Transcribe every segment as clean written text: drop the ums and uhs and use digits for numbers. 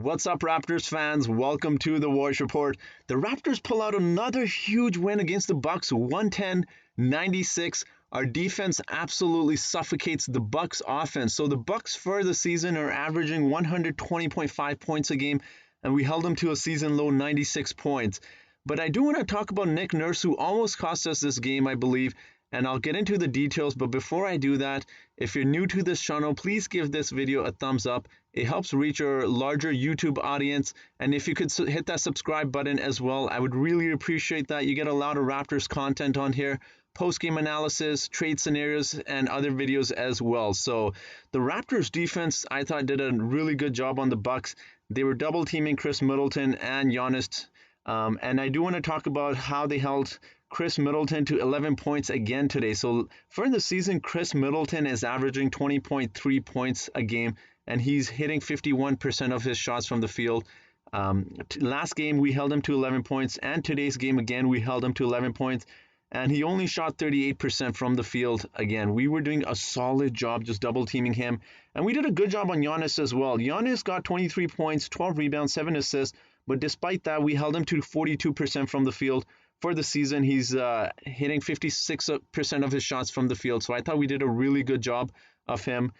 What's up, Raptors fans? Welcome to the Voice Report. The Raptors pull out another huge win against the Bucks, 110-96. Our defense absolutely suffocates the Bucks offense. So the Bucks for the season are averaging 120.5 points a game, and we held them to a season low 96 points. But I do want to talk about Nick Nurse, who almost cost us this game, I believe, and I'll get into the details. But before I do that, if you're new to this channel, please give this video a thumbs up. It helps reach our larger YouTube audience. And if you could hit that subscribe button as well, I would really appreciate that. You get a lot of Raptors content on here, post-game analysis, trade scenarios, and other videos as well. So the Raptors defense, I thought, did a really good job on the Bucks. They were double teaming Chris Middleton and Giannis. And I do want to talk about how they held Chris Middleton to 11 points again today. So for the season, Chris Middleton is averaging 20.3 points a game, and he's hitting 51% of his shots from the field. Last game, we held him to 11 points, and today's game, again, we held him to 11 points, and he only shot 38% from the field. Again, we were doing a solid job just double teaming him, and we did a good job on Giannis as well. Giannis got 23 points, 12 rebounds, 7 assists, but despite that, we held him to 42% from the field. For the season, he's hitting 56% of his shots from the field. So I thought we did a really good job of him.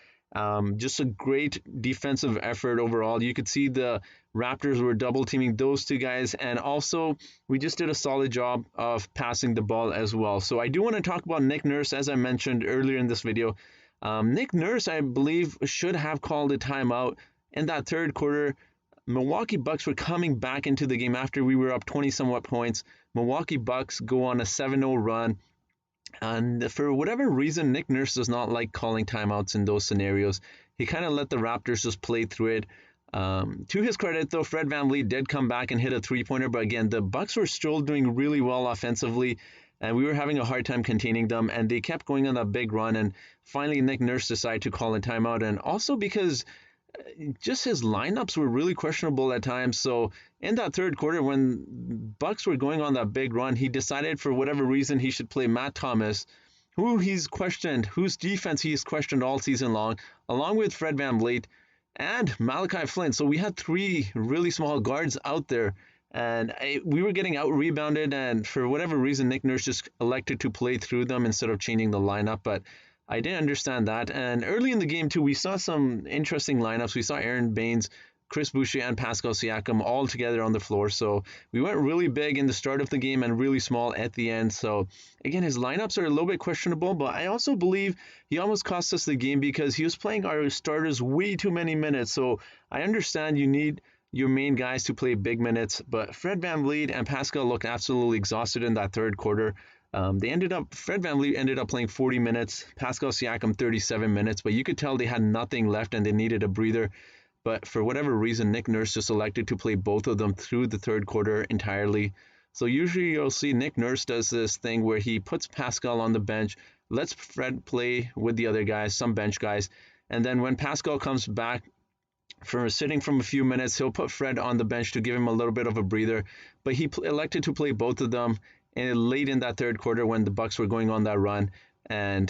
Just a great defensive effort overall. You could see the Raptors were double teaming those two guys. And also, we just did a solid job of passing the ball as well. So I do want to talk about Nick Nurse, as I mentioned earlier in this video. Nick Nurse, I believe, should have called a timeout in that third quarter. Milwaukee Bucks were coming back into the game after we were up 20-somewhat points. Milwaukee Bucks go on a 7-0 run. And for whatever reason, Nick Nurse does not like calling timeouts in those scenarios. He kind of let the Raptors just play through it. To his credit, though, Fred VanVleet did come back and hit a three-pointer. But again, the Bucks were still doing really well offensively, and we were having a hard time containing them. And they kept going on that big run. And finally, Nick Nurse decided to call a timeout. And also because just his lineups were really questionable at times. So in that third quarter, when Bucks were going on that big run, he decided for whatever reason he should play Matt Thomas, who he's questioned, whose defense he's questioned all season long, along with Fred VanVleet and Malachi Flynn. So we had three really small guards out there, and we were getting out-rebounded, and for whatever reason, Nick Nurse just elected to play through them instead of changing the lineup. But I didn't understand that. And early in the game, too, we saw some interesting lineups. We saw Aaron Baines, Chris Boucher, and Pascal Siakam all together on the floor. So we went really big in the start of the game and really small at the end. So, again, his lineups are a little bit questionable, but I also believe he almost cost us the game because he was playing our starters way too many minutes. So I understand you need your main guys to play big minutes, but Fred VanVleet and Pascal looked absolutely exhausted in that third quarter. Fred VanVleet ended up playing 40 minutes, Pascal Siakam 37 minutes, but you could tell they had nothing left and they needed a breather. But for whatever reason, Nick Nurse just elected to play both of them through the third quarter entirely. So usually you'll see Nick Nurse does this thing where he puts Pascal on the bench, lets Fred play with the other guys, some bench guys, and then when Pascal comes back from sitting from a few minutes, he'll put Fred on the bench to give him a little bit of a breather. But he elected to play both of them late in that third quarter when the Bucks were going on that run. And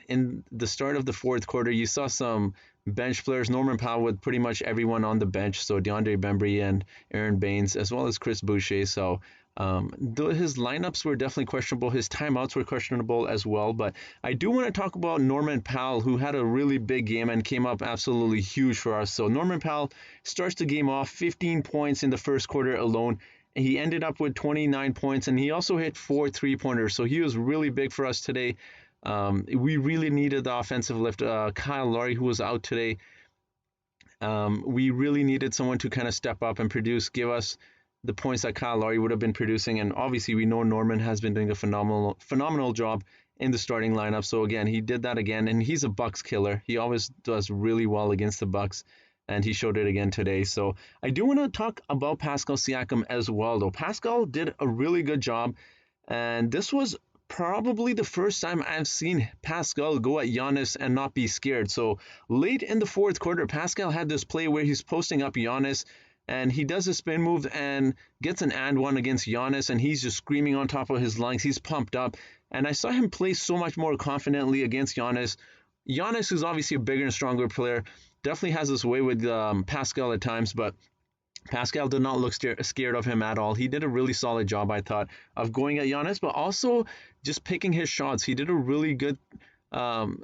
in the start of the fourth quarter, you saw some bench players, Norman Powell with pretty much everyone on the bench, so DeAndre Bembry and Aaron Baines, as well as Chris Boucher. So his lineups were definitely questionable. His timeouts were questionable as well. But I do want to talk about Norman Powell, who had a really big game and came up absolutely huge for us. So Norman Powell starts the game off 15 points in the first quarter alone. He ended up with 29 points, and he also hit 4 3-pointers. So he was really big for us today. We really needed the offensive lift. Kyle Lowry, who was out today, we really needed someone to kind of step up and produce, give us the points that Kyle Lowry would have been producing. And obviously, we know Norman has been doing a phenomenal job in the starting lineup. So again, he did that again, and he's a Bucks killer. He always does really well against the Bucks, and he showed it again today. So I do want to talk about Pascal Siakam as well, though. Pascal did a really good job, and this was probably the first time I've seen Pascal go at Giannis and not be scared. So late in the fourth quarter, Pascal had this play where he's posting up Giannis, and he does a spin move and gets an and one against Giannis, and he's just screaming on top of his lungs. He's pumped up, and I saw him play so much more confidently against Giannis. Giannis, who's obviously a bigger and stronger player, definitely has this way with Pascal at times, but Pascal did not look scared of him at all. He did a really solid job, I thought, of going at Giannis, but also just picking his shots. He did a really good um,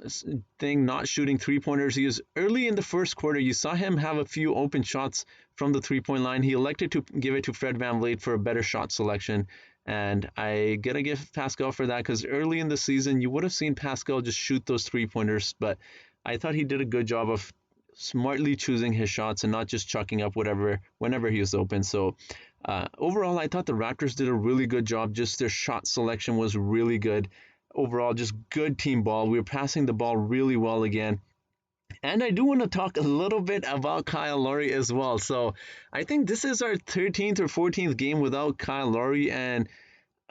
thing not shooting three-pointers. He was early in the first quarter. You saw him have a few open shots from the three-point line. He elected to give it to Fred VanVleet for a better shot selection. And I gotta give Pascal for that, because early in the season, you would have seen Pascal just shoot those three-pointers, but I thought he did a good job of smartly choosing his shots and not just chucking up whatever whenever he was open. So overall, I thought the Raptors did a really good job. Just their shot selection was really good. Overall, just good team ball. We were passing the ball really well again. And I do want to talk a little bit about Kyle Lowry as well. So I think this is our 13th or 14th game without Kyle Lowry, and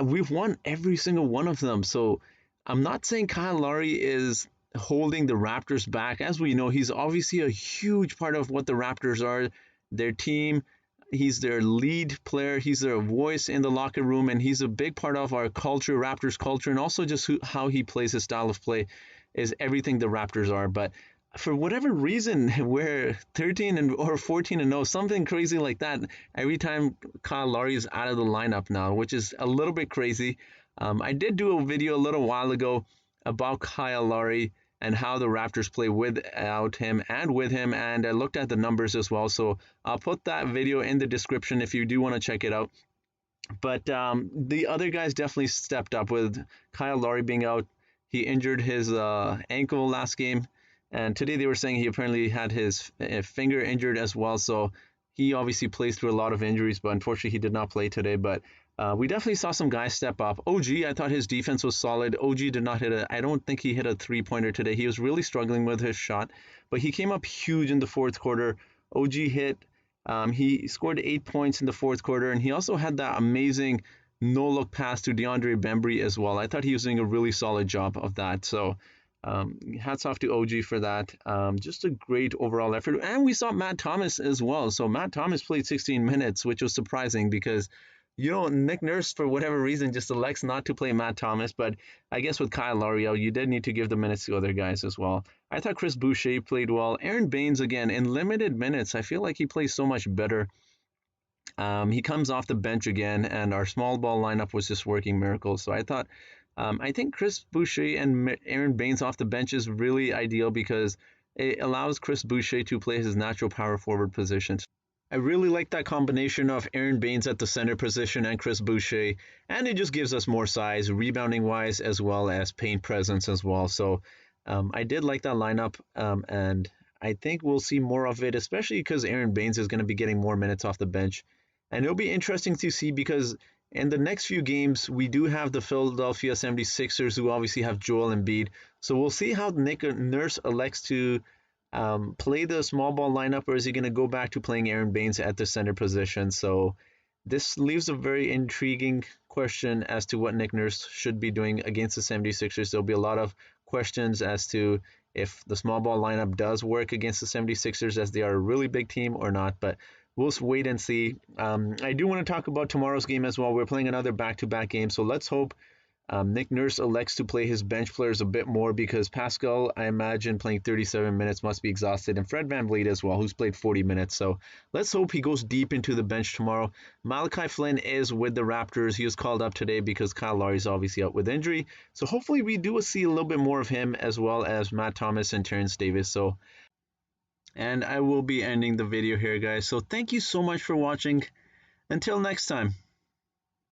we've won every single one of them. So I'm not saying Kyle Lowry is holding the Raptors back. As we know, he's obviously a huge part of what the Raptors are, their team. He's their lead player. He's their voice in the locker room, and he's a big part of our culture, Raptors culture, and also just how he plays, his style of play is everything the Raptors are. But for whatever reason, we're 13 and or 14 and 0, something crazy like that. Every time Kyle Lowry is out of the lineup now, which is a little bit crazy. I did do a video a little while ago about Kyle Lowry and how the Raptors play without him and with him, and I looked at the numbers as well. So I'll put that video in the description if you do want to check it out. But the other guys definitely stepped up with Kyle Lowry being out. He injured his ankle last game, and today they were saying he apparently had his finger injured as well. So he obviously plays through a lot of injuries, but unfortunately he did not play today. But we definitely saw some guys step up. OG, I thought his defense was solid. OG did not I don't think he hit a three-pointer today. He was really struggling with his shot, but he came up huge in the fourth quarter. OG he scored 8 points in the fourth quarter, and he also had that amazing no-look pass to DeAndre Bembry as well. I thought he was doing a really solid job of that. So hats off to OG for that. Just a great overall effort. And we saw Matt Thomas as well. So Matt Thomas played 16 minutes, which was surprising because, Nick Nurse, for whatever reason, just elects not to play Matt Thomas. But I guess with Kyle Lowry out, you did need to give the minutes to other guys as well. I thought Chris Boucher played well. Aaron Baines, again, in limited minutes, I feel like he plays so much better. He comes off the bench again, and our small ball lineup was just working miracles. So I think Chris Boucher and Aaron Baines off the bench is really ideal because it allows Chris Boucher to play his natural power forward position. I really like that combination of Aaron Baines at the center position and Chris Boucher, and it just gives us more size, rebounding wise, as well as paint presence as well. So I did like that lineup, and I think we'll see more of it, especially because Aaron Baines is going to be getting more minutes off the bench. And it'll be interesting to see because in the next few games, we do have the Philadelphia 76ers, who obviously have Joel Embiid. So we'll see how Nick Nurse elects to play the small ball lineup, or is he going to go back to playing Aaron Baines at the center position? So this leaves a very intriguing question as to what Nick Nurse should be doing against the 76ers. There'll be a lot of questions as to if the small ball lineup does work against the 76ers, as they are a really big team, or not. But we'll wait and see. I do want to talk about tomorrow's game as well. We're playing another back-to-back game, so let's hope Nick Nurse elects to play his bench players a bit more, because Pascal, I imagine, playing 37 minutes must be exhausted, and Fred VanVleet as well, who's played 40 minutes. So let's hope he goes deep into the bench tomorrow. Malachi Flynn is with the Raptors. He was called up today because Kyle Lowry is obviously out with injury. So hopefully we do see a little bit more of him, as well as Matt Thomas and Terrence Davis. And I will be ending the video here, guys. So thank you so much for watching. Until next time.